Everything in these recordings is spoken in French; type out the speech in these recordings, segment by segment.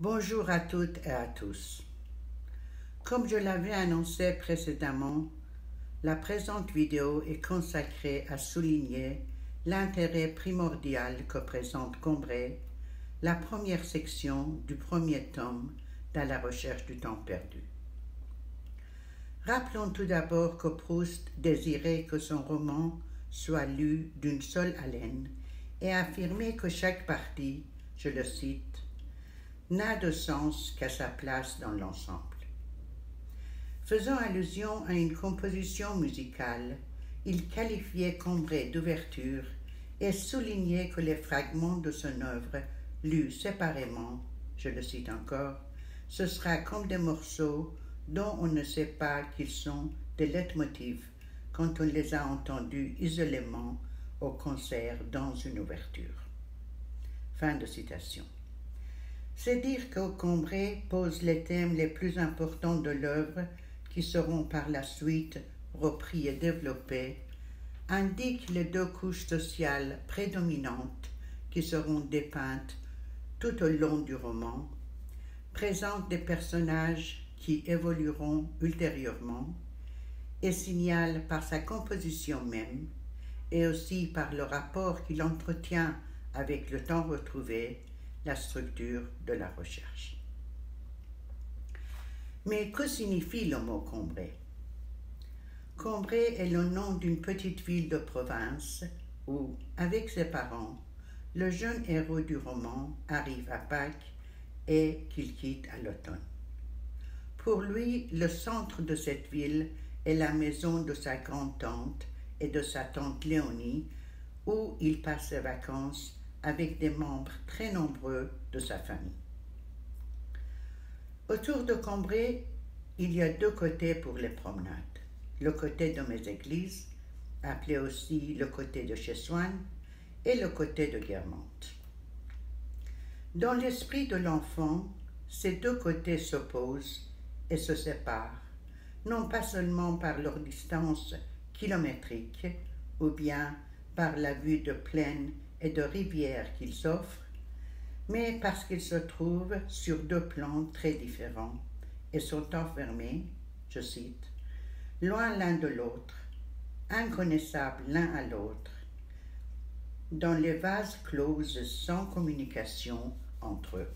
Bonjour à toutes et à tous. Comme je l'avais annoncé précédemment, la présente vidéo est consacrée à souligner l'intérêt primordial que présente Combray, la première section du premier tome dans la recherche du temps perdu. Rappelons tout d'abord que Proust désirait que son roman soit lu d'une seule haleine et affirmait que chaque partie, je le cite, n'a de sens qu'à sa place dans l'ensemble. Faisant allusion à une composition musicale, il qualifiait Combray d'ouverture et soulignait que les fragments de son œuvre, lus séparément, je le cite encore, ce sera comme des morceaux dont on ne sait pas qu'ils sont des leitmotifs quand on les a entendus isolément au concert dans une ouverture. Fin de citation. C'est dire que Combray pose les thèmes les plus importants de l'œuvre qui seront par la suite repris et développés, indique les deux couches sociales prédominantes qui seront dépeintes tout au long du roman, présente des personnages qui évolueront ultérieurement et signale par sa composition même et aussi par le rapport qu'il entretient avec le temps retrouvé la structure de la recherche. Mais que signifie le mot Combray? Combray est le nom d'une petite ville de province où, avec ses parents, le jeune héros du roman arrive à Pâques et qu'il quitte à l'automne. Pour lui, le centre de cette ville est la maison de sa grand-tante et de sa tante Léonie, où il passe ses vacances avec des membres très nombreux de sa famille. Autour de Combray, il y a deux côtés pour les promenades. Le côté de Méséglise, appelé aussi le côté de Chessoine, et le côté de Guermantes. Dans l'esprit de l'enfant, ces deux côtés s'opposent et se séparent, non pas seulement par leur distance kilométrique, ou bien par la vue de plaine et de rivières qu'ils offrent, mais parce qu'ils se trouvent sur deux plans très différents et sont enfermés, je cite, loin l'un de l'autre, inconnaissables l'un à l'autre, dans les vases closes sans communication entre eux.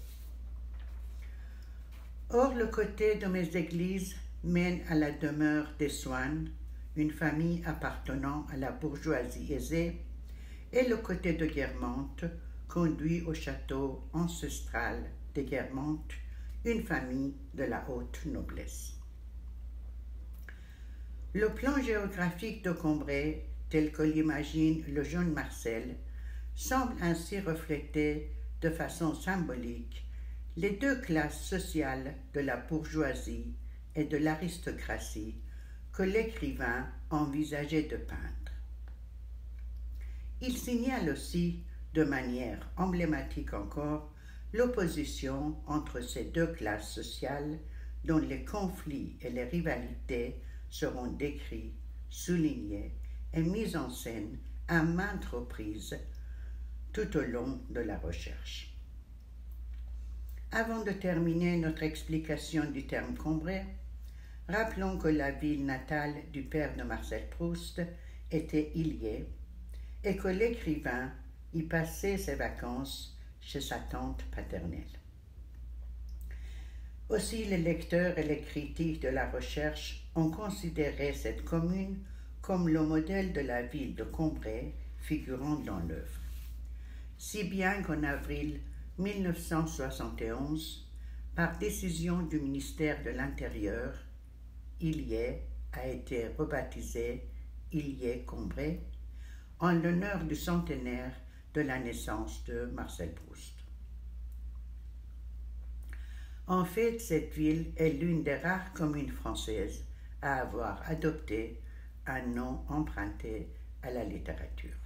Or, le côté de Méséglise mène à la demeure des Swann, une famille appartenant à la bourgeoisie aisée, et le côté de Guermantes conduit au château ancestral de Guermantes, une famille de la haute noblesse. Le plan géographique de Combray, tel que l'imagine le jeune Marcel, semble ainsi refléter de façon symbolique les deux classes sociales de la bourgeoisie et de l'aristocratie que l'écrivain envisageait de peindre. Il signale aussi, de manière emblématique encore, l'opposition entre ces deux classes sociales dont les conflits et les rivalités seront décrits, soulignés et mis en scène à maintes reprises tout au long de la recherche. Avant de terminer notre explication du terme Combray, rappelons que la ville natale du père de Marcel Proust était Illiers et que l'écrivain y passait ses vacances chez sa tante paternelle. Aussi, les lecteurs et les critiques de la recherche ont considéré cette commune comme le modèle de la ville de Combray figurant dans l'œuvre. Si bien qu'en avril 1971, par décision du ministère de l'Intérieur, Illiers a été rebaptisé Illiers-Combray en l'honneur du centenaire de la naissance de Marcel Proust. En fait, cette ville est l'une des rares communes françaises à avoir adopté un nom emprunté à la littérature.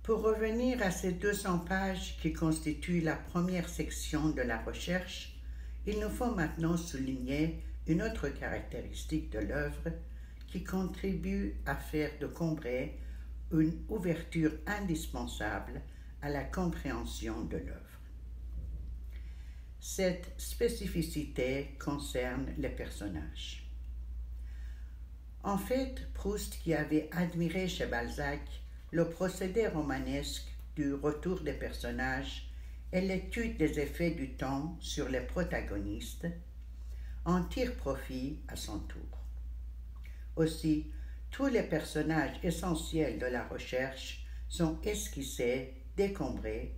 Pour revenir à ces 200 pages qui constituent la première section de la recherche, il nous faut maintenant souligner une autre caractéristique de l'œuvre qui contribue à faire de Combray une ouverture indispensable à la compréhension de l'œuvre. Cette spécificité concerne les personnages. En fait, Proust, qui avait admiré chez Balzac le procédé romanesque du retour des personnages et l'étude des effets du temps sur les protagonistes, en tire profit à son tour. Aussi, tous les personnages essentiels de la recherche sont esquissés, décombrés,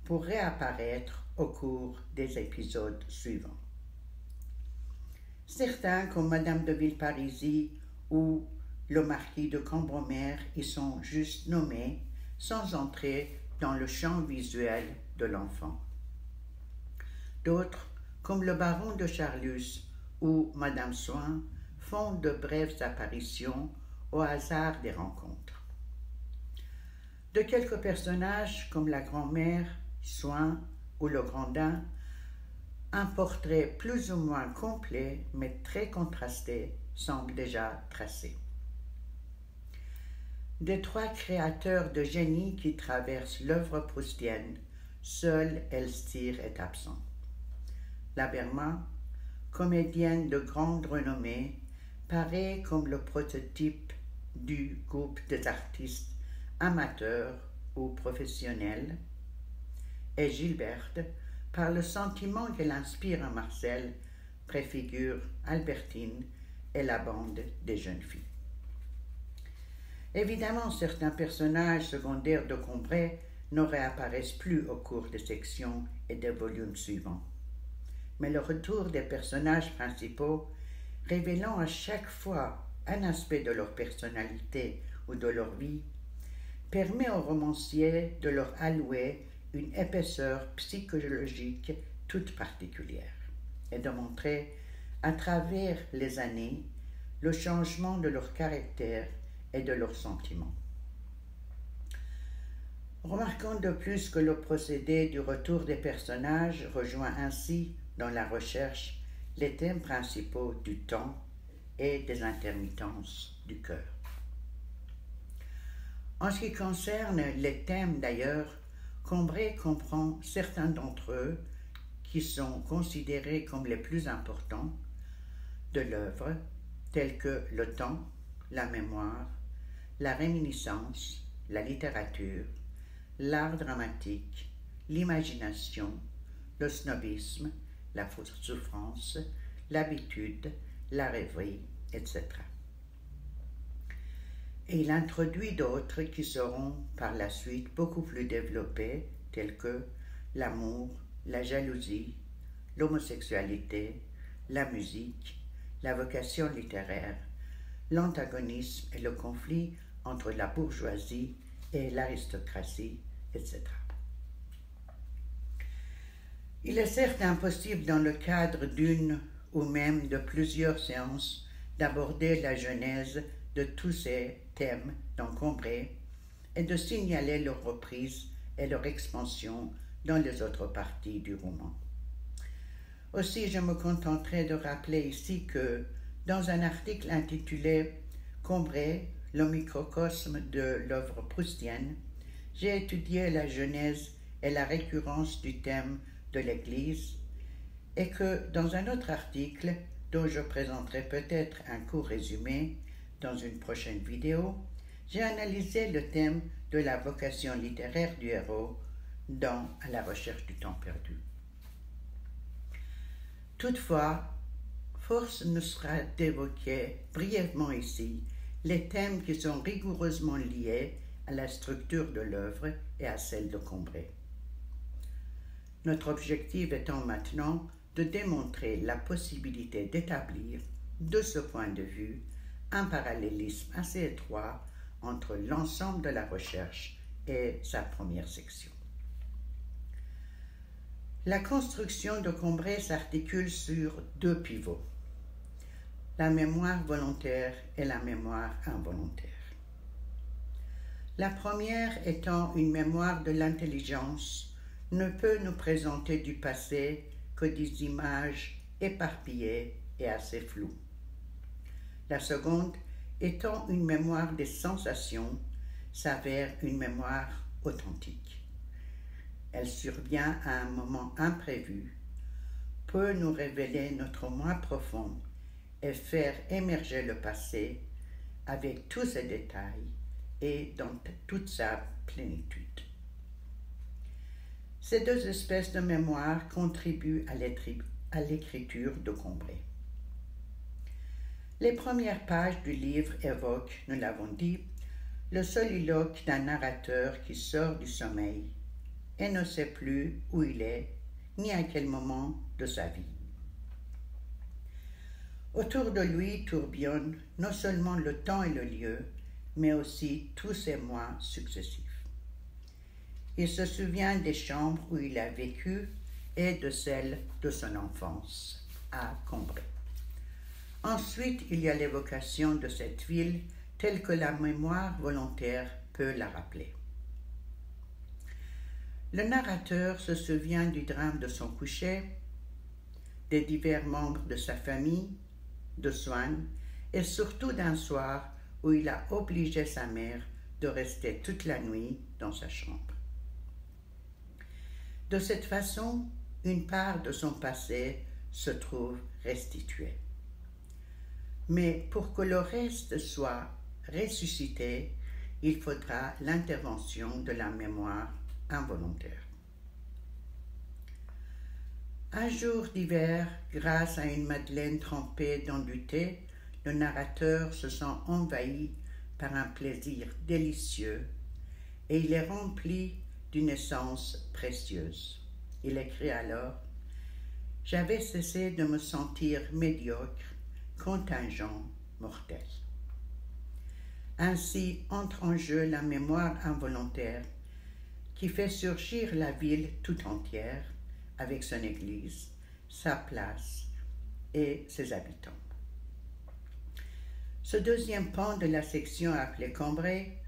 pour réapparaître au cours des épisodes suivants. Certains, comme Madame de Villeparisis ou le marquis de Cambremer, y sont juste nommés sans entrer dans le champ visuel de l'enfant. D'autres, comme le baron de Charlus ou Madame Soin, font de brèves apparitions au hasard des rencontres. De quelques personnages, comme la grand-mère, Soin ou le Grandin, un portrait plus ou moins complet, mais très contrasté, semble déjà tracé. Des trois créateurs de génie qui traversent l'œuvre proustienne, seul Elstir est absent. La Berma, comédienne de grande renommée, paraît comme le prototype du groupe des artistes amateurs ou professionnels, et Gilberte, par le sentiment qu'elle inspire à Marcel, préfigure Albertine et la bande des jeunes filles. Évidemment, certains personnages secondaires de Combray ne réapparaissent plus au cours des sections et des volumes suivants. Mais le retour des personnages principaux, révélant à chaque fois un aspect de leur personnalité ou de leur vie, permet aux romanciers de leur allouer une épaisseur psychologique toute particulière et de montrer, à travers les années, le changement de leur caractère et de leurs sentiments. Remarquons de plus que le procédé du retour des personnages rejoint ainsi dans la recherche les thèmes principaux du temps et des intermittences du cœur. En ce qui concerne les thèmes d'ailleurs, Combray comprend certains d'entre eux qui sont considérés comme les plus importants de l'œuvre, tels que le temps, la mémoire, la réminiscence, la littérature, l'art dramatique, l'imagination, le snobisme, la souffrance, l'habitude, la rêverie, etc. Et il introduit d'autres qui seront par la suite beaucoup plus développés, tels que l'amour, la jalousie, l'homosexualité, la musique, la vocation littéraire, l'antagonisme et le conflit entre la bourgeoisie et l'aristocratie, etc. Il est certes impossible dans le cadre d'une ou même de plusieurs séances d'aborder la genèse de tous ces thèmes dans Combray et de signaler leur reprise et leur expansion dans les autres parties du roman. Aussi, je me contenterai de rappeler ici que, dans un article intitulé « Combray, le microcosme de l'œuvre proustienne », j'ai étudié la genèse et la récurrence du thème de l'Église, et que, dans un autre article, dont je présenterai peut-être un court résumé dans une prochaine vidéo, j'ai analysé le thème de la vocation littéraire du héros dans « À la recherche du temps perdu ». Toutefois, force nous sera d'évoquer brièvement ici les thèmes qui sont rigoureusement liés à la structure de l'œuvre et à celle de Combray. Notre objectif étant maintenant de démontrer la possibilité d'établir, de ce point de vue, un parallélisme assez étroit entre l'ensemble de la recherche et sa première section. La construction de Combray s'articule sur deux pivots, la mémoire volontaire et la mémoire involontaire. La première, étant une mémoire de l'intelligence, ne peut nous présenter du passé que des images éparpillées et assez floues. La seconde, étant une mémoire des sensations, s'avère une mémoire authentique. Elle survient à un moment imprévu, peut nous révéler notre moi profond et faire émerger le passé avec tous ses détails et dans toute sa plénitude. Ces deux espèces de mémoire contribuent à l'écriture de Combray. Les premières pages du livre évoquent, nous l'avons dit, le soliloque d'un narrateur qui sort du sommeil et ne sait plus où il est ni à quel moment de sa vie. Autour de lui tourbillonnent non seulement le temps et le lieu, mais aussi tous ses mois successifs. Il se souvient des chambres où il a vécu et de celles de son enfance à Combray. Ensuite, il y a l'évocation de cette ville telle que la mémoire volontaire peut la rappeler. Le narrateur se souvient du drame de son coucher, des divers membres de sa famille, de Swann, et surtout d'un soir où il a obligé sa mère de rester toute la nuit dans sa chambre. De cette façon, une part de son passé se trouve restituée. Mais pour que le reste soit ressuscité, il faudra l'intervention de la mémoire involontaire. Un jour d'hiver, grâce à une madeleine trempée dans du thé, le narrateur se sent envahi par un plaisir délicieux et il est rempli d'une essence précieuse. Il écrit alors « J'avais cessé de me sentir médiocre, contingent, mortel. » Ainsi entre en jeu la mémoire involontaire qui fait surgir la ville tout entière avec son église, sa place et ses habitants. Ce deuxième pan de la section appelée Combray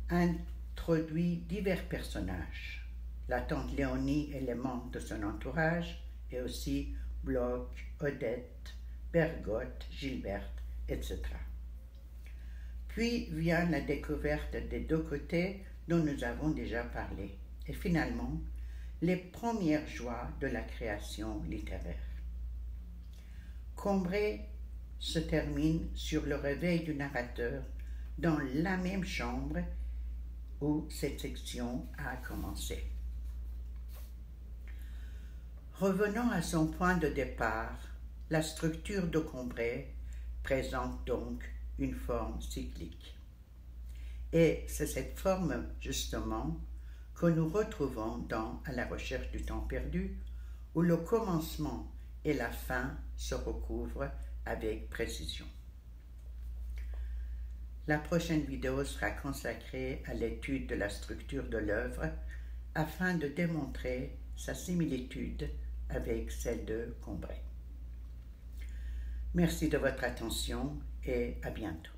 introduit divers personnages, la tante Léonie et les membres de son entourage, et aussi Bloch, Odette, Bergotte, Gilberte, etc. Puis vient la découverte des deux côtés dont nous avons déjà parlé, et finalement, les premières joies de la création littéraire. Combray se termine sur le réveil du narrateur dans la même chambre où cette section a commencé. Revenons à son point de départ, la structure de Combray présente donc une forme cyclique. Et c'est cette forme, justement, que nous retrouvons dans « À la recherche du temps perdu », où le commencement et la fin se recouvrent avec précision. La prochaine vidéo sera consacrée à l'étude de la structure de l'œuvre afin de démontrer sa similitude avec celle de Combray. Merci de votre attention et à bientôt.